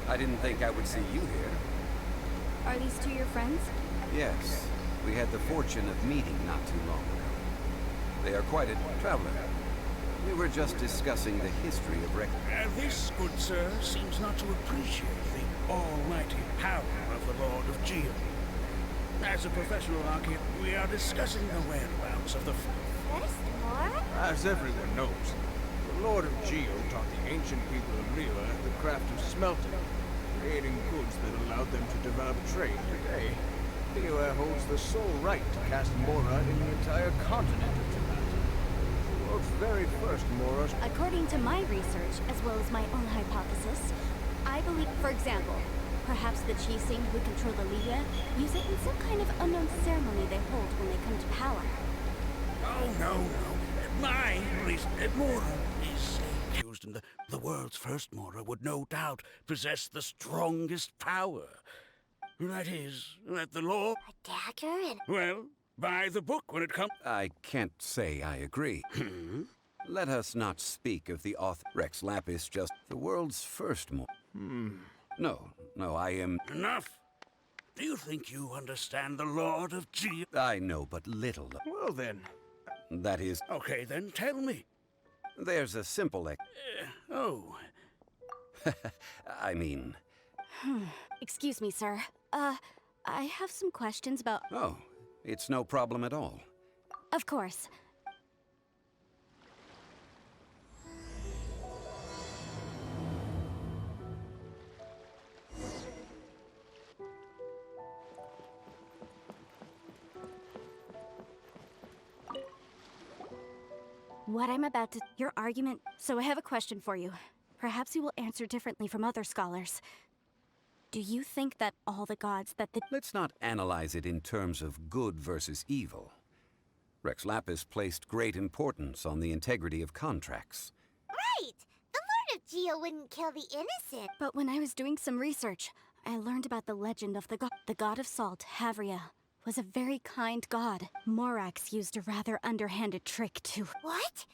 I didn't think I would see you here. Are these two your friends? Yes, we had the fortune of meeting not too long ago. They are quite a traveler. We were just discussing the history of This, good sir, seems not to appreciate the almighty power of the Lord of Geo. As a professional architect, we are discussing the whereabouts of the... First more? As everyone knows, the Lord of Geo taught the ancient people of Rila the craft of smelting, creating goods that allowed them to develop trade today. Rila holds the sole right to cast Mora in the entire continent of Tibet. The world's very first Mora... According to my research, as well as my own hypothesis, I believe, for example, perhaps the Chising who control the Liga use it in some kind of unknown ceremony they hold when they come to power. Oh, no. My reason that Mora is used in the world's first Mora would no doubt possess the strongest power. That is, that the law... A dagger and... Well, by the book when it comes... I can't say I agree. Let us not speak of the author. Rexlapis just the world's first No, I am... Enough! Do you think you understand the Lord of Geo? I know but little. Well then... That is... Okay, then tell me. There's a simple Oh. I mean... Excuse me, sir. I have some questions about... Oh, it's no problem at all. Of course. What I'm about to... Your argument... So I have a question for you. Perhaps you will answer differently from other scholars. Do you think that all the gods that the... Let's not analyze it in terms of good versus evil. Rexlapis placed great importance on the integrity of contracts. Right! The Lord of Geo wouldn't kill the innocent. But when I was doing some research, I learned about the legend of the god of salt, Akhirnya, was a very kind god. Morax used a rather underhanded trick to... What?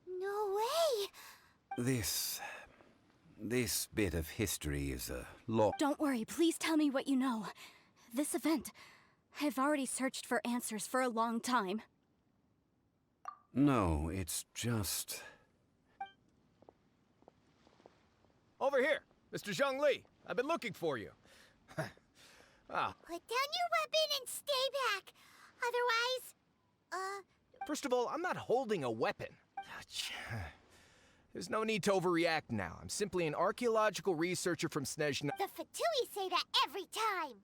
No way! This bit of history is a law. Don't worry, please tell me what you know. This event, I've already searched for answers for a long time. No, it's just... Over here, Mr. Zhongli. I've been looking for you. Put down your weapon and stay back. Otherwise, First of all, I'm not holding a weapon. There's no need to overreact now. I'm simply an archaeological researcher from Snezhna. the Fatui say that every time.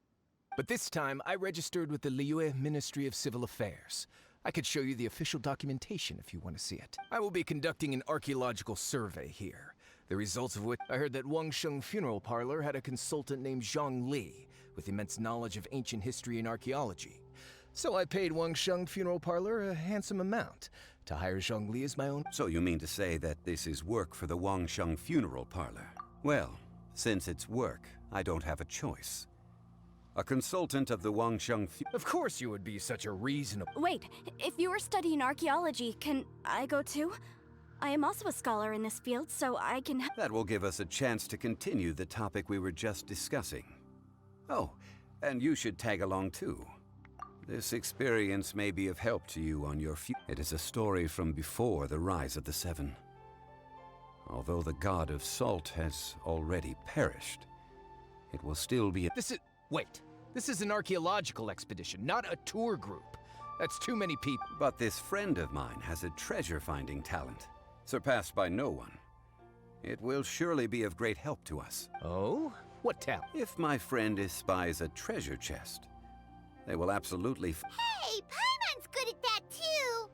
But this time, I registered with the Liyue Ministry of Civil Affairs. I could show you the official documentation if you want to see it. I will be conducting an archaeological survey here. The results of which I heard that Wangsheng Funeral Parlor had a consultant named Zhongli with immense knowledge of ancient history and archaeology. So I paid Wangsheng Funeral Parlor a handsome amount to hire Zhongli as my own... So you mean to say that this is work for the Wangsheng Funeral Parlor? Well, since it's work, I don't have a choice. A consultant of the Wangsheng Of course you would be such a reasonable... Wait, if you are studying archaeology, can I go too? I am also a scholar in this field, so I can... That will give us a chance to continue the topic we were just discussing. Oh, and you should tag along too. This experience may be of help to you on your It is a story from before the rise of the Seven. Although the god of salt has already perished, it will still be Wait, this is an archaeological expedition, not a tour group. That's too many people. But this friend of mine has a treasure-finding talent, surpassed by no one. It will surely be of great help to us. Oh? What talent? If my friend espies a treasure chest, they will absolutely Hey, Paimon's good at that too.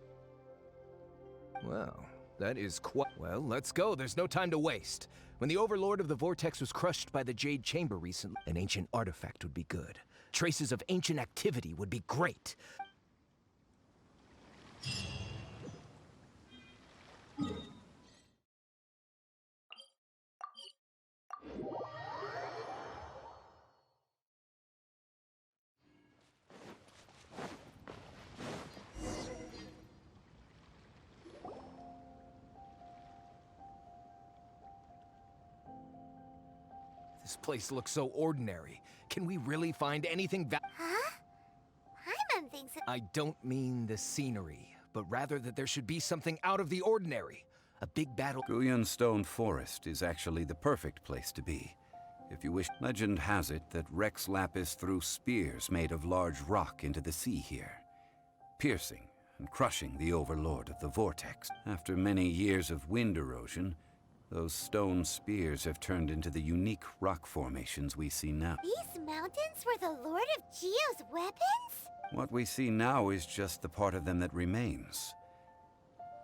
Well, that is quite... Well, let's go. There's no time to waste. When the Overlord of the Vortex was crushed by the Jade Chamber recently, an ancient artifact would be good. Traces of ancient activity would be great. This place looks so ordinary. Can we really find anything Huh? Paimon thinks it. I don't mean the scenery, but rather that there should be something out of the ordinary. A big battle. Guyan Stone Forest is actually the perfect place to be. If you wish, legend has it that rexlapis threw spears made of large rock into the sea here, piercing and crushing the overlord of the vortex. After many years of wind erosion, those stone spears have turned into the unique rock formations we see now. These mountains were the Lord of Geo's weapons? What we see now is just the part of them that remains.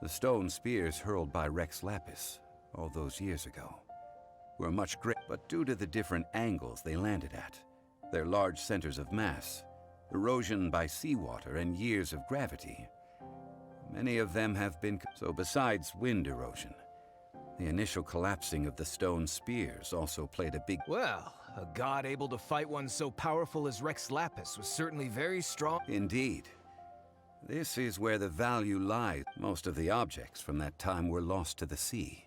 The stone spears hurled by rexlapis all those years ago were much greater, but due to the different angles they landed at, their large centers of mass, erosion by seawater, and years of gravity, many of them have been. So besides wind erosion, the initial collapsing of the stone spears also played a big. Well, a god able to fight one so powerful as rexlapis was certainly very strong. Indeed. This is where the value lies. Most of the objects from that time were lost to the sea.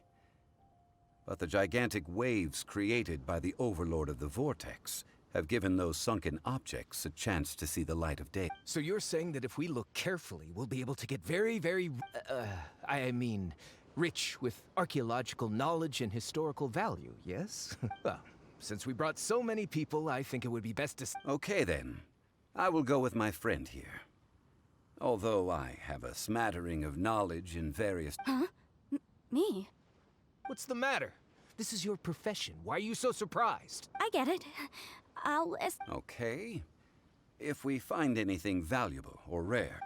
But the gigantic waves created by the overlord of the vortex have given those sunken objects a chance to see the light of day. So you're saying that if we look carefully, we'll be able to get very, rich with archaeological knowledge and historical value, yes? Well, since we brought so many people, I think it would be best to... Okay then. I will go with my friend here. Although I have a smattering of knowledge in various... Huh? Me? What's the matter? This is your profession. Why are you so surprised? I get it. Okay. If we find anything valuable or rare...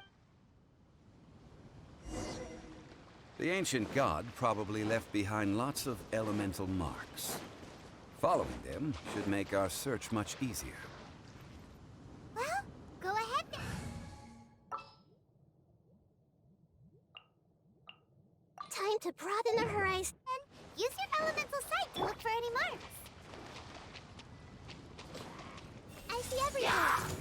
The ancient god probably left behind lots of elemental marks. Following them should make our search much easier. Well, go ahead now. Time to broaden the horizon. Use your elemental sight to look for any marks. I see everything.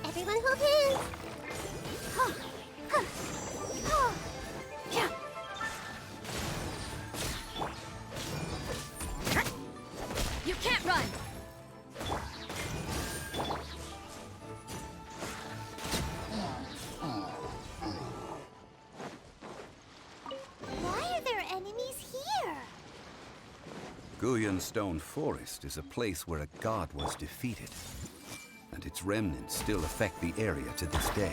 Everyone hold hands. You can't run! Why are there enemies here? Guyan Stone Forest is a place where a god was defeated, and its remnants still affect the area to this day.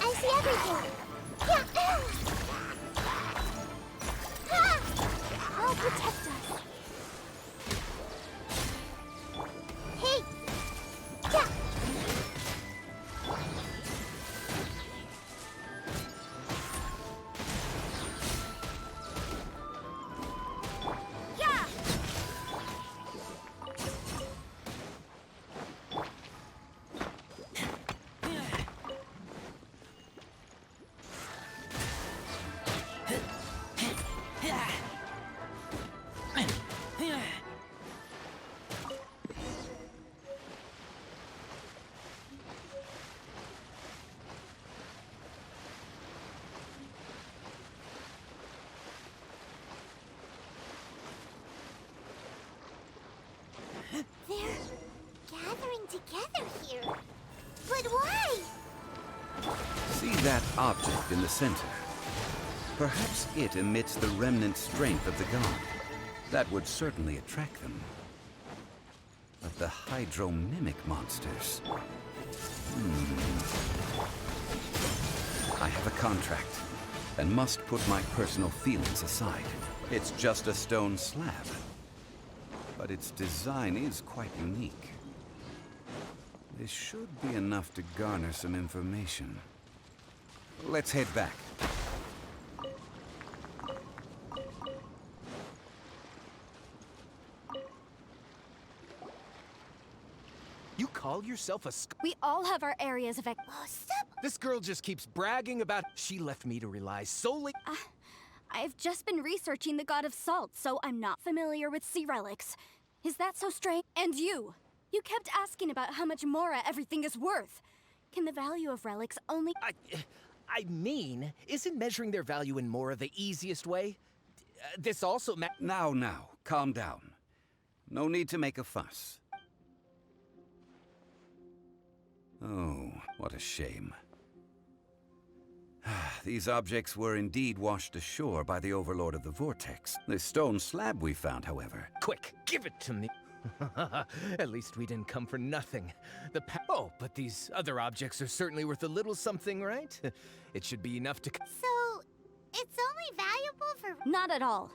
I see everything. I'll protect us. Hey! Yeah! Yeah! together here. But why? See that object in the center? Perhaps it emits the remnant strength of the god. That would certainly attract them. But the hydro-mimic monsters... I have a contract, and must put my personal feelings aside. It's just a stone slab, but its design is quite unique. This should be enough to garner some information. Let's head back. You call yourself a We all have our areas of Oh, stop! This girl just keeps bragging about she left me to rely solely. I've just been researching the god of salt, so I'm not familiar with sea relics. Is that so strange? And you kept asking about how much mora everything is worth. Can the value of relics only... I mean, isn't measuring their value in mora the easiest way? This also Now, calm down. No need to make a fuss. Oh, what a shame. These objects were indeed washed ashore by the Overlord of the Vortex. The stone slab we found, however... Quick, give it to me. At least we didn't come for nothing. Oh, but these other objects are certainly worth a little something, right? It should be enough to... So, it's only valuable for... Not at all.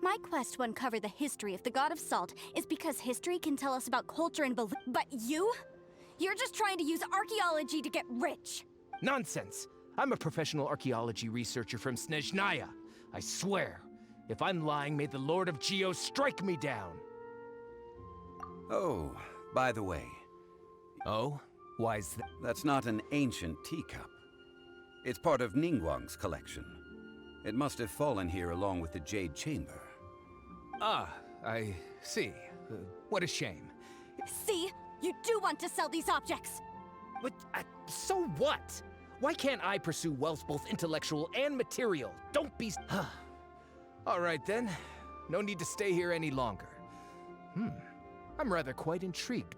My quest to uncover the history of the god of salt is because history can tell us about culture and belief. But you're just trying to use archaeology to get rich. Nonsense! I'm a professional archaeology researcher from Snezhnaya. I swear, if I'm lying, may the Lord of Geo strike me down. Oh, by the way... Oh? Why is that? That's not an ancient teacup. It's part of Ningguang's collection. It must have fallen here along with the Jade Chamber. Ah, I see. What a shame. See? You do want to sell these objects! But, so what? Why can't I pursue wealth both intellectual and material? Don't be... All right then. No need to stay here any longer. I'm rather quite intrigued.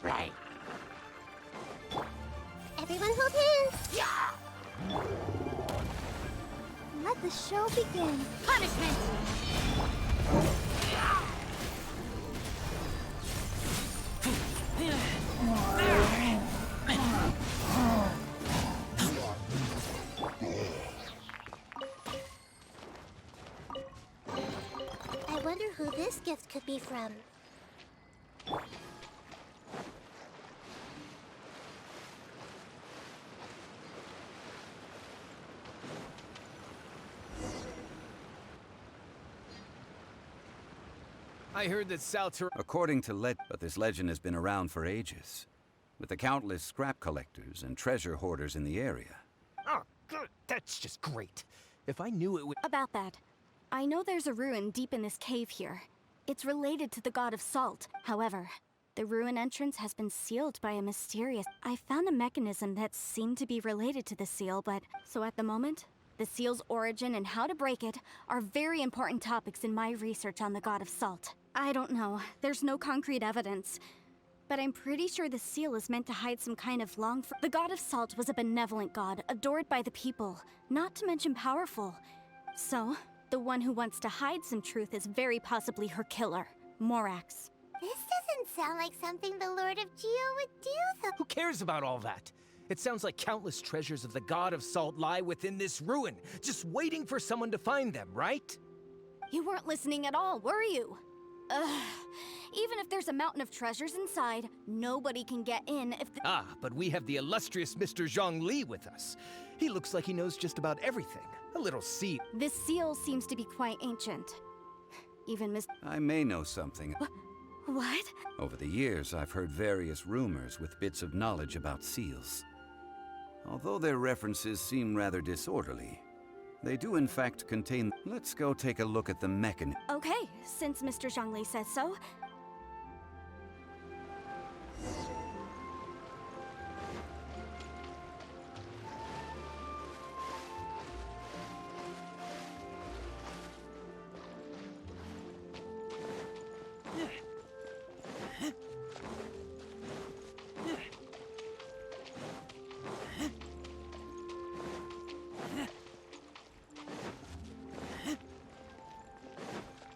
Right. Everyone hold hands! Let the show begin. Punishment! I wonder who this gift could be from. I heard that Terrae... According to but this legend has been around for ages, with the countless scrap collectors and treasure hoarders in the area. Oh, good. That's just great. If I knew it would... About that, I know there's a ruin deep in this cave here. It's related to the god of salt. However, the ruin entrance has been sealed by a mysterious... I found a mechanism that seemed to be related to the seal, but... So at the moment, the seal's origin and how to break it are very important topics in my research on the god of salt. I don't know. There's no concrete evidence. But I'm pretty sure the seal is meant to hide some kind of The god of salt was a benevolent god, adored by the people, not to mention powerful. So, the one who wants to hide some truth is very possibly her killer, Morax. This doesn't sound like something the Lord of Geo would do, though. Who cares about all that? It sounds like countless treasures of the god of salt lie within this ruin, just waiting for someone to find them, right? You weren't listening at all, were you? Ugh. Even if there's a mountain of treasures inside, nobody can get in if the— Ah, but we have the illustrious Mr. Zhongli with us. He looks like he knows just about everything. A little seal. This seal seems to be quite ancient. Even Miss— I may know something. What? Over the years, I've heard various rumors with bits of knowledge about seals. Although their references seem rather disorderly, they do in fact contain— Let's go take a look at the mechanism. Okay, since Mr. Zhongli says so.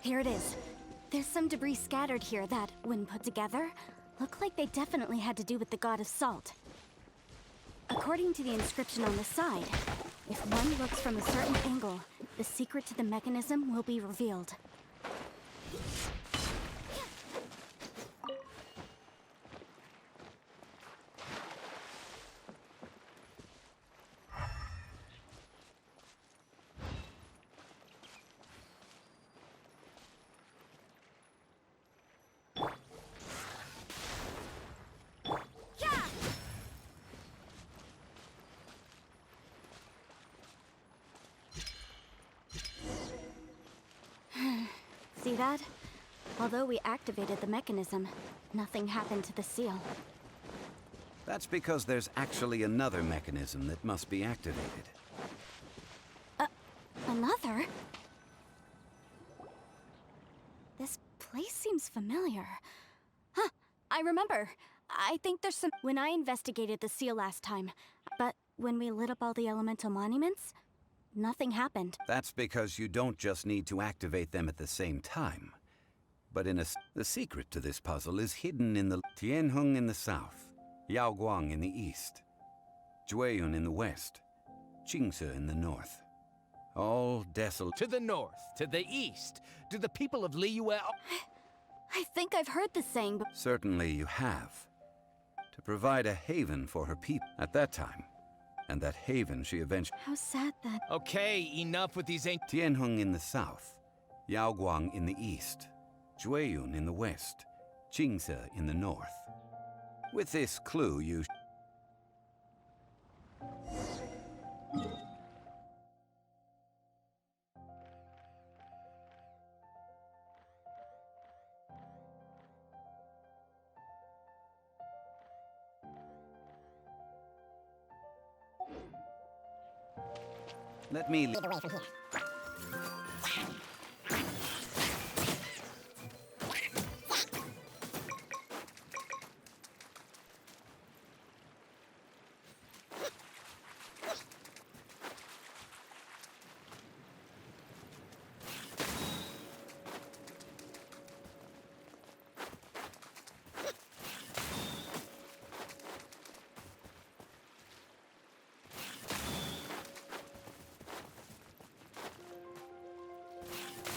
Here it is. There's some debris scattered here that, when put together, look like they definitely had to do with the god of salt. According to the inscription on the side, if one looks from a certain angle, the secret to the mechanism will be revealed. See that? Although we activated the mechanism, nothing happened to the seal. That's because there's actually another mechanism that must be activated. Another? This place seems familiar. Huh, I remember. I think there's some— When I investigated the seal last time, but when we lit up all the elemental monuments, nothing happened. That's because you don't just need to activate them at the same time. But the secret to this puzzle is hidden in the Tianheng in the south, Yaoguang in the east, Jueyun in the west, Qingse in the north. All desolate. To the north, to the east. Do the people of Liyue... I think I've heard this saying, but Certainly you have. To provide a haven for her people at that time. And that haven she eventually... how sad that— Okay, enough with these ancient... Tianheng in the south, Yaoguang in the east, Jueyun in the west, Qingse in the north. With this clue, you... Let me lead the way from here.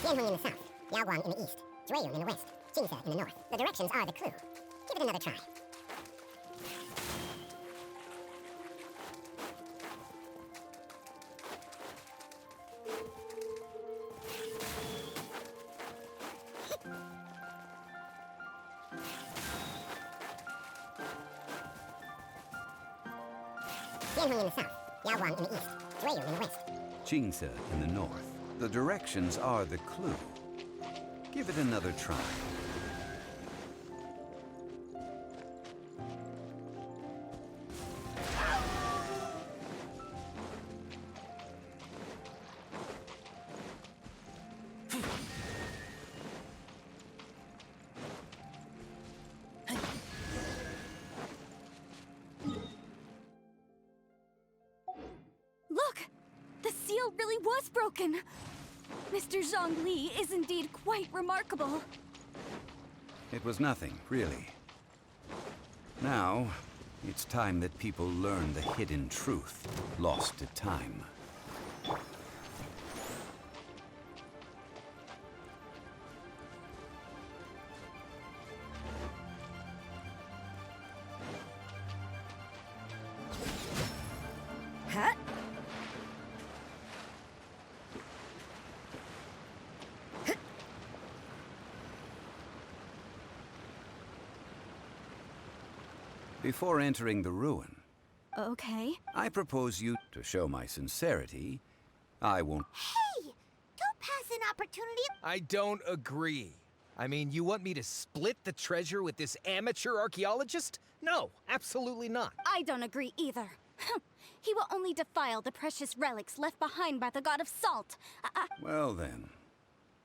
Tianheng in the south, Yaoguang in the east, Jueyun in the west, Qingse in the north. The directions are the clue. Give it another try. Tianheng in the south, Yaoguang in the east, Jueyun in the west, Qingse in the north. The directions are the clue. Give it another try. look! The seal really was broken! Mr. Zhongli is indeed quite remarkable. It was nothing, really. Now, it's time that people learn the hidden truth lost to time. Before entering the ruin, Okay. I propose you, to show my sincerity, I won't... Hey! Don't pass an opportunity. I don't agree. I mean, you want me to split the treasure with this amateur archaeologist? No, absolutely not. I don't agree either. He will only defile the precious relics left behind by the god of salt. Well then,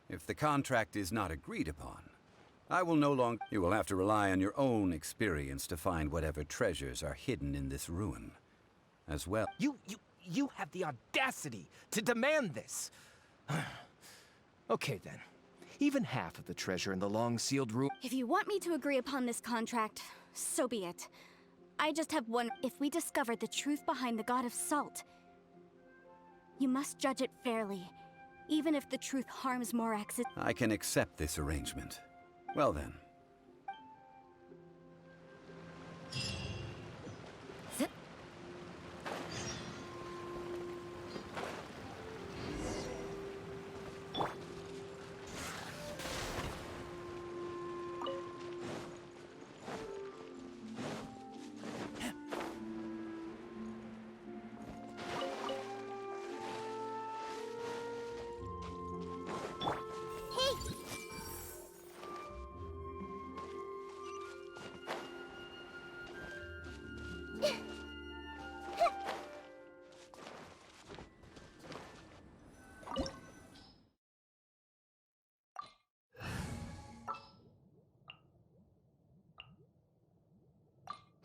if the contract is not agreed upon, I will no longer... You will have to rely on your own experience to find whatever treasures are hidden in this ruin, as well. You have the audacity to demand this. Okay then. Even half of the treasure in the long-sealed room... If you want me to agree upon this contract, so be it. I just have one. If we discover the truth behind the god of salt, you must judge it fairly, even if the truth harms morax. I can accept this arrangement. Well then.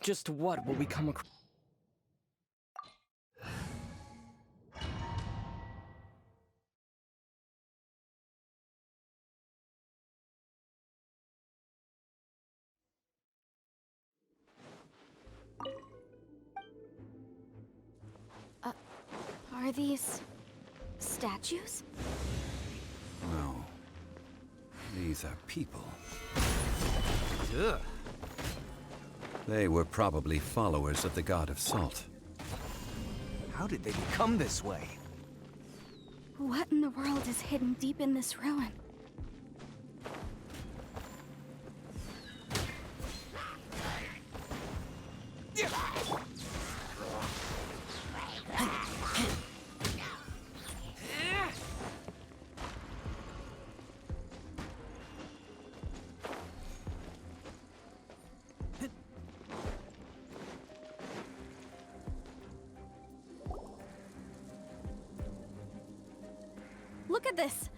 Just what will we come across? Are these statues? No. These are people. Ugh. They were probably followers of the god of salt. How did they become this way? What in the world is hidden deep in this ruin? Look at this!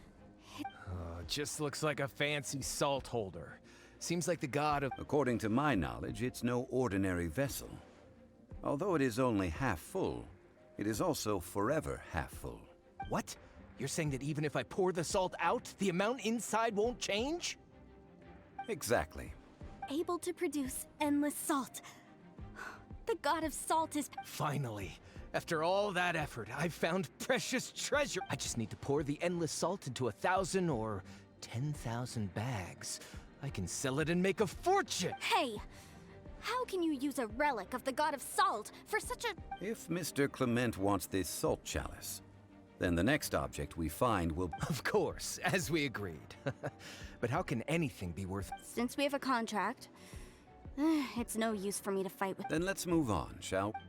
Just looks like a fancy salt holder. Seems like the god of... According to my knowledge, it's no ordinary vessel. Although it is only half full, it is also forever half full. What? You're saying that even if I pour the salt out, the amount inside won't change? Exactly. Able to produce endless salt. The god of salt is... Finally. After all that effort, I've found precious treasure. I just need to pour the endless salt into 1,000 or 10,000 bags. I can sell it and make a fortune! Hey! How can you use a relic of the god of salt for such a... If Mr. Clement wants this salt chalice, then the next object we find will... Of course, as we agreed. But how can anything be worth... Since we have a contract, it's no use for me to fight with... Then let's move on, shall we?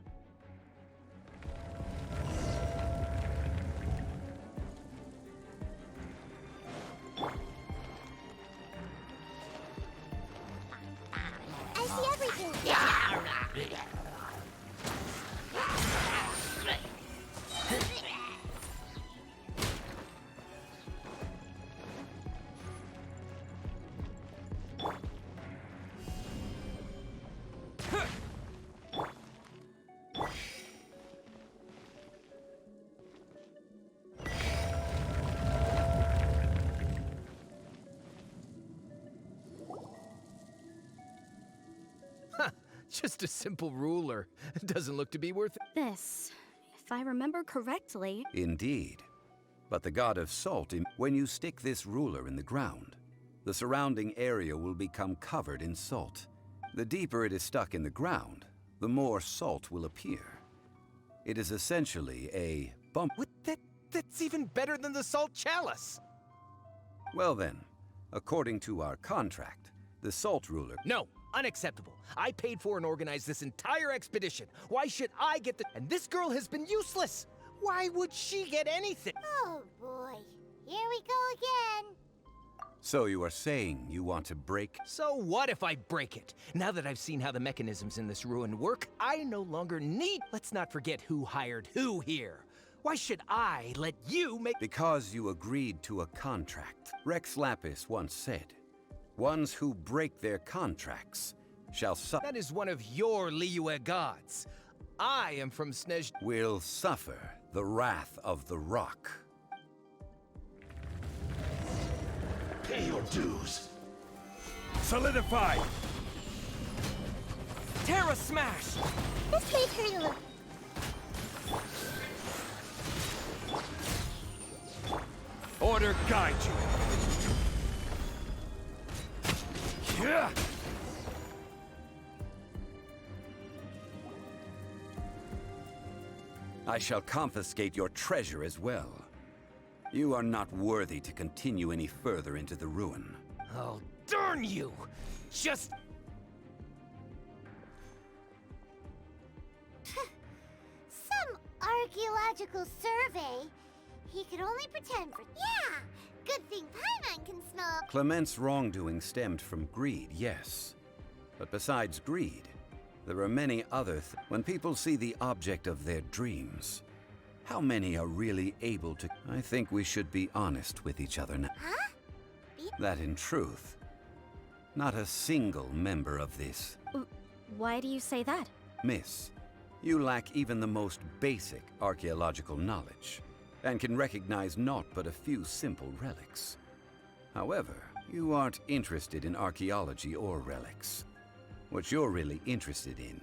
I see everything. Just a simple ruler. It doesn't look to be worth it. This, if I remember correctly... Indeed. But the god of salt, when you stick this ruler in the ground, the surrounding area will become covered in salt. The deeper it is stuck in the ground, the more salt will appear. It is essentially a bump... What? That's even better than the salt chalice! Well then, according to our contract, the salt ruler... No, unacceptable. I paid for and organized this entire expedition. Why should I get the... And this girl has been useless. Why would she get anything? Oh boy, here we go again. So you are saying you want to break? So what if I break it? Now that I've seen how the mechanisms in this ruin work, I no longer need... Let's not forget who hired who here. Why should I let you make... Because you agreed to a contract. Rexlapis once said, ones who break their contracts shall suffer... That is one of your Liyue gods. I am from Snej... Will suffer the wrath of the rock. Pay your dues. Solidify! Terra Smash! This may hurt a little. Order guide you! Yeah! I shall confiscate your treasure as well. You are not worthy to continue any further into the ruin. Oh, darn you! Just... Some archaeological survey. He could only pretend for... Yeah! Good thing Paimon can smell... Clement's wrongdoing stemmed from greed, yes. But besides greed, there are many other when people see the object of their dreams, how many are really able to... I think we should be honest with each other now. Huh? That in truth, not a single member of this... Why do you say that? Miss, you lack even the most basic archaeological knowledge, and can recognize naught but a few simple relics. However, you aren't interested in archaeology or relics. What you're really interested in,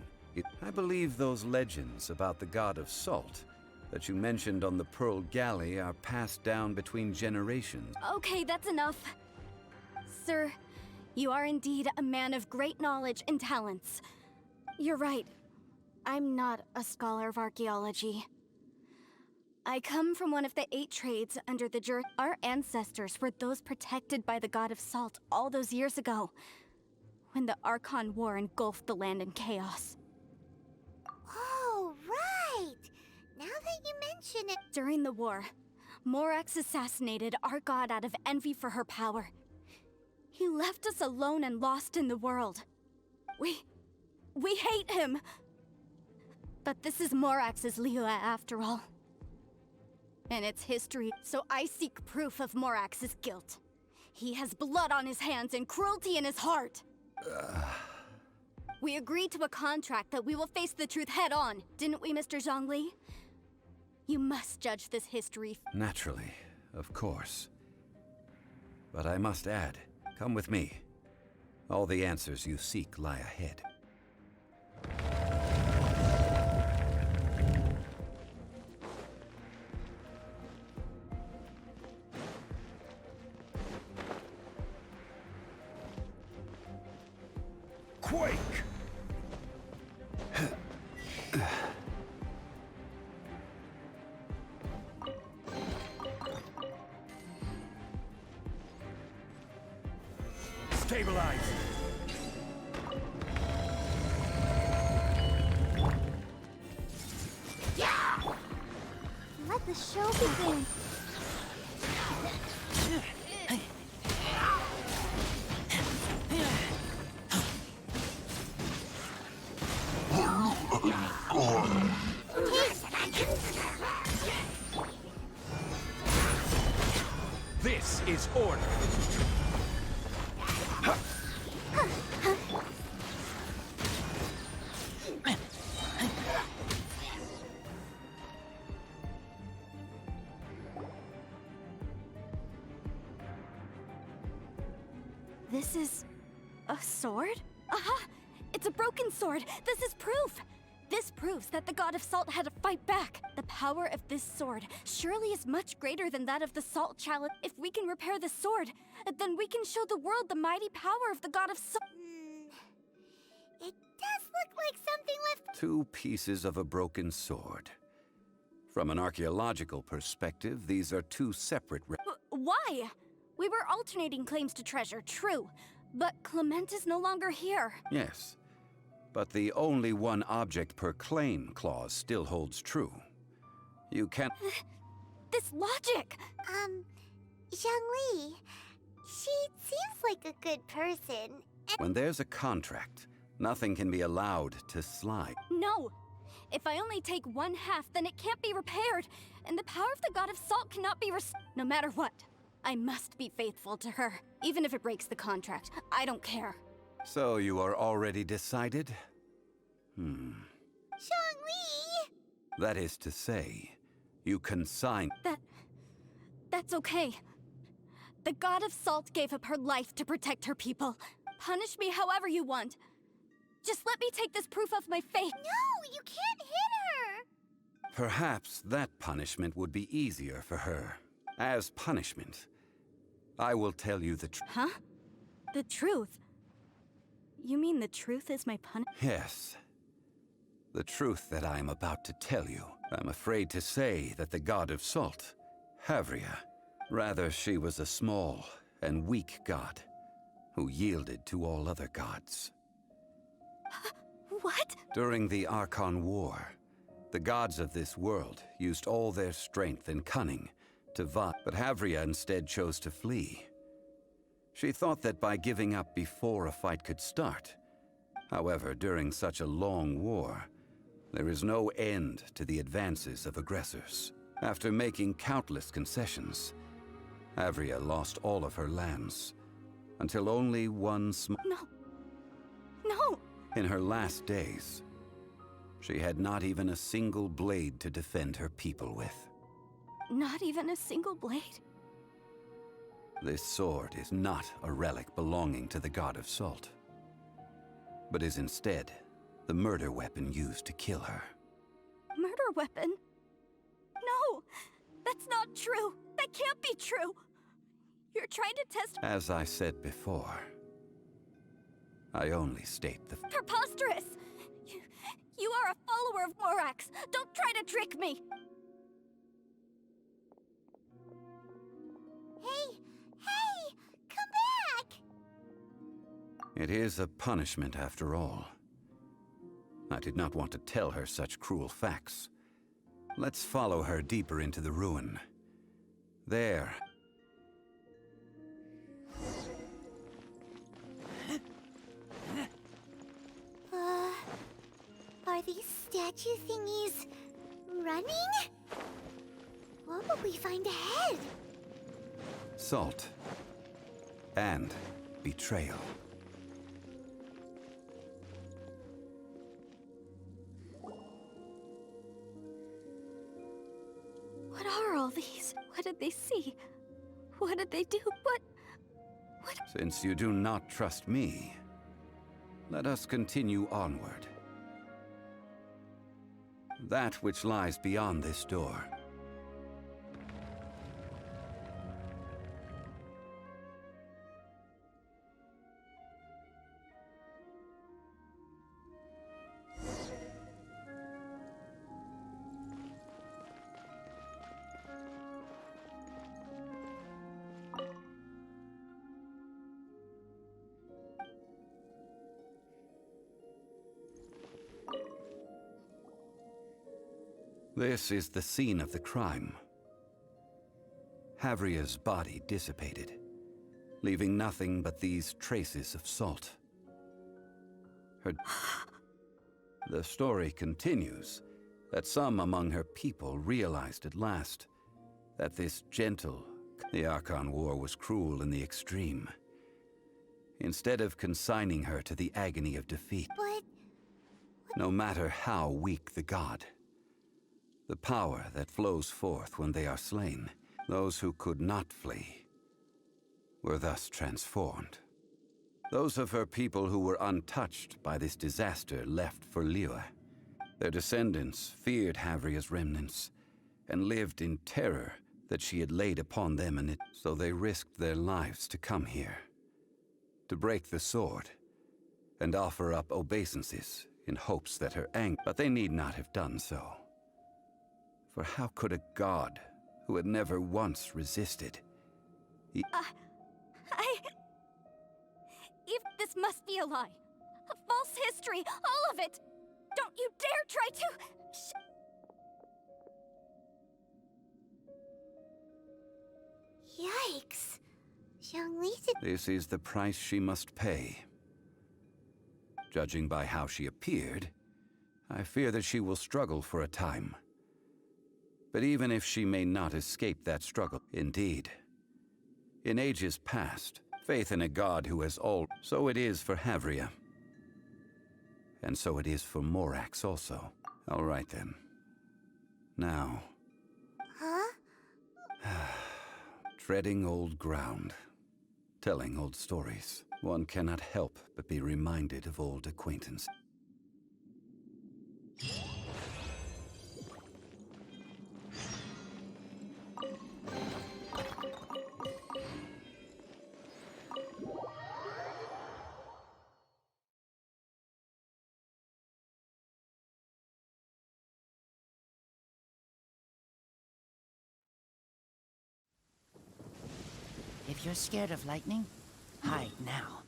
I believe those legends about the god of salt that you mentioned on the Pearl Galley are passed down between generations. Okay, that's enough. Sir, you are indeed a man of great knowledge and talents. You're right. I'm not a scholar of archaeology. I come from one of the 8 trades under the Our ancestors were those protected by the god of salt all those years ago, when the Archon War engulfed the land in chaos. Oh, right! Now that you mention it... During the war, Morax assassinated our god out of envy for her power. He left us alone and lost in the world. We hate him! But this is Morax's Liyue after all. And it's history, so I seek proof of Morax's guilt. He has blood on his hands and cruelty in his heart. We agreed to a contract that we will face the truth head on, didn't we, Mr. Zhongli? You must judge this history. Naturally, of course. But I must add, come with me. All the answers you seek lie ahead. Quake! Stabilize! Let the show begin. This is order! This is... a sword? Aha! It's a broken sword! This is proof! This proves that the god of salt had to fight back. The power of this sword surely is much greater than that of the salt chalice. If we can repair the sword, then we can show the world the mighty power of the god of salt. It does look like something left... 2 pieces of a broken sword. From an archaeological perspective, these are 2 separate... Why? We were alternating claims to treasure, true. But Clement is no longer here. Yes, but the only one object per claim clause still holds true. You can't... This logic! Zhongli, she seems like a good person. When there's a contract, nothing can be allowed to slide. No! If I only take one half, then it can't be repaired, and the power of the God of Salt cannot be no matter what. I must be faithful to her. Even if it breaks the contract, I don't care. So you are already decided? Zhongli! That is to say, you consign... That's okay. The God of Salt gave up her life to protect her people. Punish me however you want. Just let me take this proof of my faith. No, you can't hit her! Perhaps that punishment would be easier for her. As punishment, I will tell you the truth. Huh? The truth? You mean the truth is my punishment? Yes. The truth that I am about to tell you. I'm afraid to say that the God of Salt, Akhirnya, rather she was a small and weak god who yielded to all other gods. What? During the Archon War, the gods of this world used all their strength and cunning to but Akhirnya instead chose to flee. She thought that by giving up before a fight could start. However, during such a long war, there is no end to the advances of aggressors. After making countless concessions, Akhirnya lost all of her lands, until only one No! In her last days, she had not even a single blade to defend her people with. Not even a single blade? This sword is not a relic belonging to the God of Salt, but is instead the murder weapon used to kill her. Murder weapon? No! That's not true! That can't be true! You're trying to test— As I said before, I only state the— Preposterous! You are a follower of morax! Don't try to trick me! Hey! Come back! It is a punishment after all. I did not want to tell her such cruel facts. Let's follow her deeper into the ruin. There. Are these statue thingies running? What will we find ahead? Salt. And betrayal. What are all these? What did they see? What did they do? What? Since you do not trust me, let us continue onward. That which lies beyond this door. This is the scene of the crime. Akhirnya's body dissipated, leaving nothing but these traces of salt. The story continues that some among her people realized at last that this gentle... The Archon War was cruel in the extreme. Instead of consigning her to the agony of defeat, no matter how weak the god, the power that flows forth when they are slain, those who could not flee, were thus transformed. Those of her people who were untouched by this disaster left for Liyue. Their descendants feared Akhirnya's remnants, and lived in terror that she had laid upon them, and so they risked their lives to come here, to break the sword, and offer up obeisances in hopes that her anger... But they need not have done so. For how could a god who had never once resisted... Even This must be a lie. A false history, all of it! Don't you dare try to... Yikes. Zhongli did... This is the price she must pay. Judging by how she appeared, I fear that she will struggle for a time. But even if she may not escape that struggle, indeed. In ages past, faith in a god who has all... So it is for Akhirnya. And so it is for Morax also. All right then. Now... Huh? Treading old ground. Telling old stories. One cannot help but be reminded of old acquaintance. If you're scared of lightning, hide now.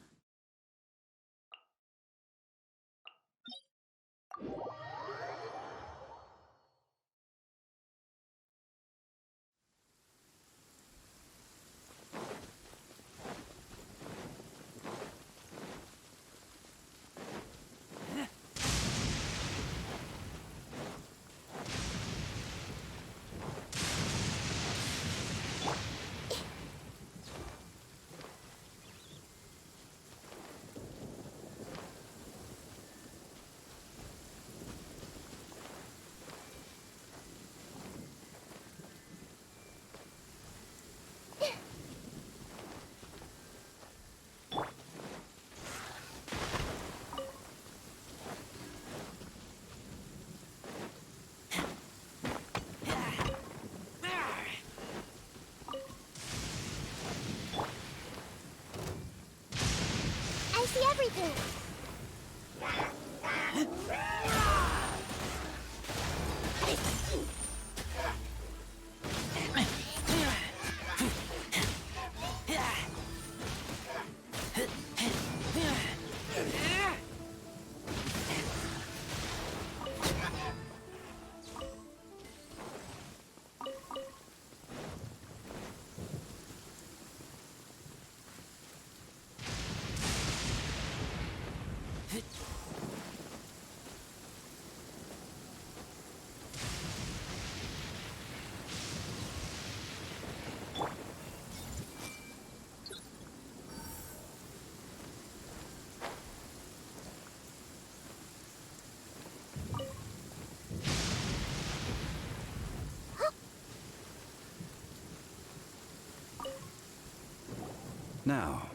I see everything. Now,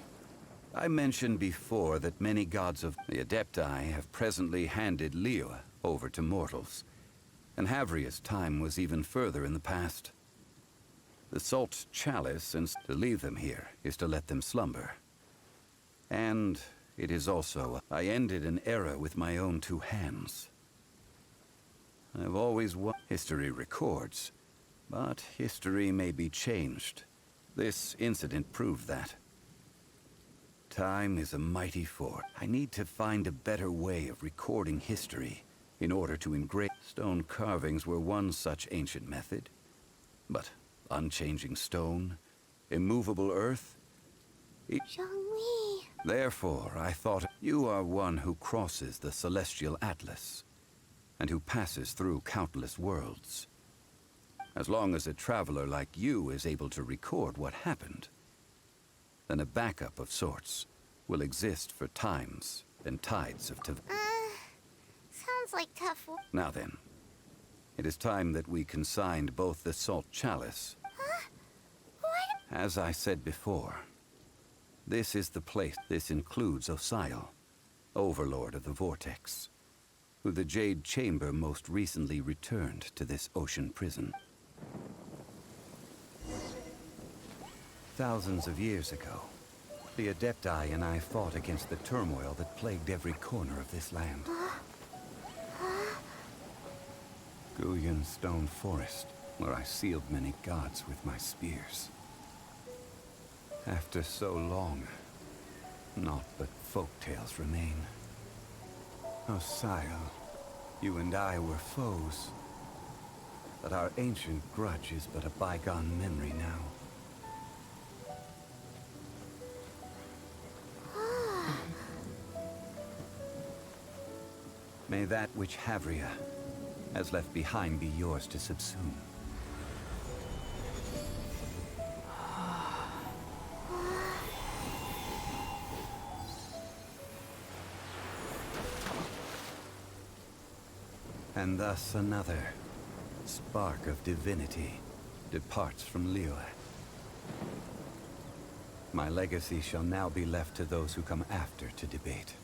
I mentioned before that many gods of the Adepti have presently handed Liyue over to mortals, and Akhirnya's time was even further in the past. The salt chalice, and to leave them here, is to let them slumber. And it is also, I ended an era with my own two hands. I've always history records, but history may be changed. This incident proved that. Time is a mighty force. I need to find a better way of recording history in order to engrave. Stone carvings were one such ancient method. But unchanging stone, immovable earth... Zhongli. Therefore, I thought you are one who crosses the celestial atlas, and who passes through countless worlds. As long as a traveler like you is able to record what happened, then a backup of sorts will exist for times and tides of Sounds like tough work. Now then, it is time that we consigned both the salt chalice. Huh? What? As I said before, this is the place. This includes Osial, overlord of the Vortex, who the Jade Chamber most recently returned to this ocean prison. Thousands of years ago, the Adepti and I fought against the turmoil that plagued every corner of this land. Guyan Stone Forest, where I sealed many gods with my spears. After so long, Naught but folk tales remain. Oh, sire, you and I were foes. But our ancient grudge is but a bygone memory now. May that which Akhirnya has left behind be yours to subsume. And thus another spark of divinity departs from Liyue. My legacy shall now be left to those who come after to debate.